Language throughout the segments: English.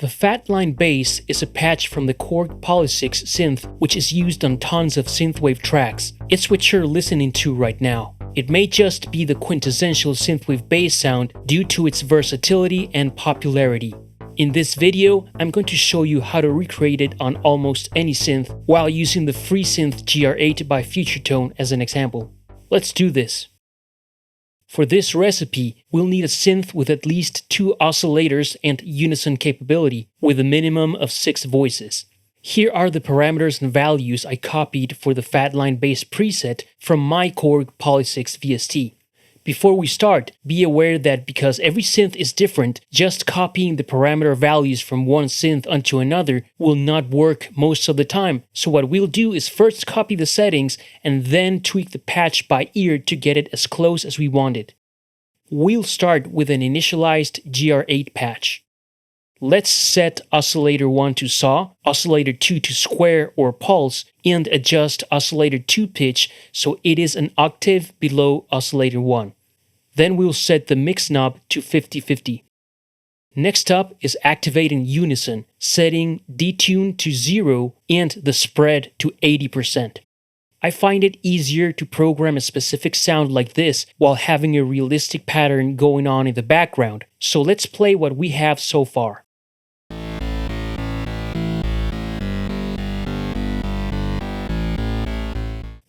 The Fatline bass is a patch from the Korg Polysix synth which is used on tons of synthwave tracks. It's what you're listening to right now. It may just be the quintessential synthwave bass sound due to its versatility and popularity. In this video, I'm going to show you how to recreate it on almost any synth while using the free synth GR8 by Phuturetone as an example. Let's do this. For this recipe, we'll need a synth with at least 2 oscillators and unison capability, with a minimum of 6 voices. Here are the parameters and values I copied for the Fatline bass preset from my Korg Polysix VST. Before we start, be aware that because every synth is different, just copying the parameter values from one synth onto another will not work most of the time. So what we'll do is first copy the settings and then tweak the patch by ear to get it as close as we want it. We'll start with an initialized GR8 patch. Let's set oscillator 1 to saw, oscillator 2 to square or pulse, and adjust oscillator 2 pitch so it is an octave below oscillator 1. Then we'll set the mix knob to 50-50. Next up is activating unison, setting detune to 0 and the spread to 80%. I find it easier to program a specific sound like this while having a realistic pattern going on in the background, so let's play what we have so far.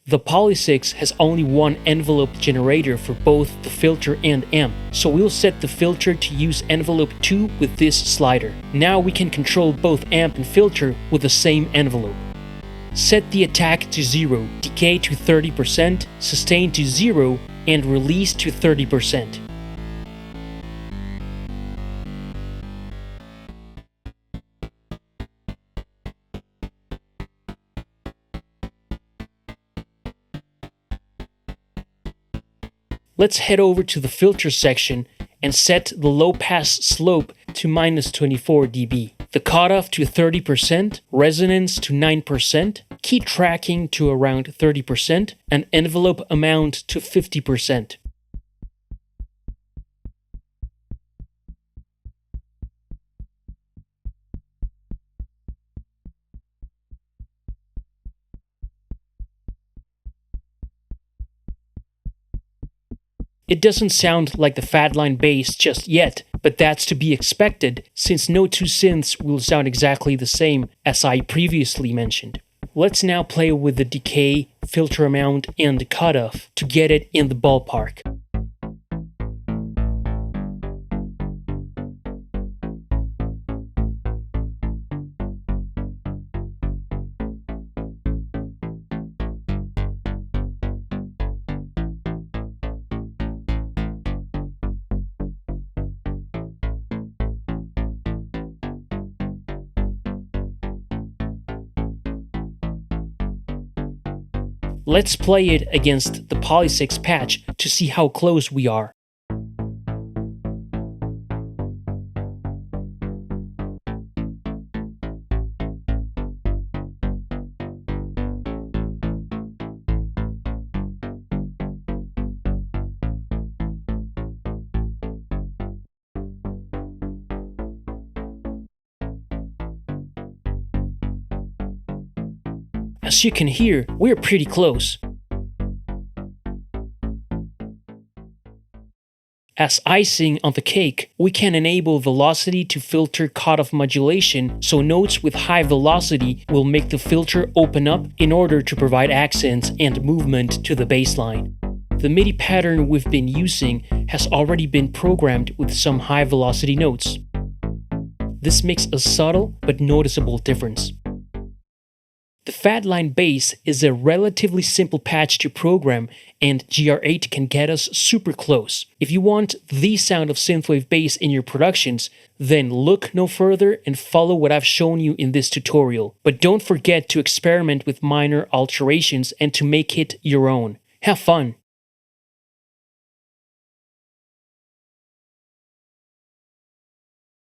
The Polysix has only one envelope generator for both the filter and amp, so we'll set the filter to use envelope 2 with this slider. Now we can control both amp and filter with the same envelope. Set the attack to 0, decay to 30%, sustain to 0, and release to 30%. Let's head over to the filter section and set the low pass slope to -24 dB, the cutoff to 30%, resonance to 9%, key tracking to around 30%, and envelope amount to 50%. It doesn't sound like the Fatline bass just yet, but that's to be expected since no two synths will sound exactly the same as I previously mentioned. Let's now play with the decay, filter amount, and the cutoff to get it in the ballpark. Let's play it against the Polysix patch to see how close we are. As you can hear, we're pretty close. As icing on the cake, we can enable velocity to filter cutoff modulation, so notes with high velocity will make the filter open up in order to provide accents and movement to the bassline. The MIDI pattern we've been using has already been programmed with some high velocity notes. This makes a subtle but noticeable difference. The Fatline bass is a relatively simple patch to program, and GR8 can get us super close. If you want the sound of synthwave bass in your productions, then look no further and follow what I've shown you in this tutorial. But don't forget to experiment with minor alterations and to make it your own. Have fun!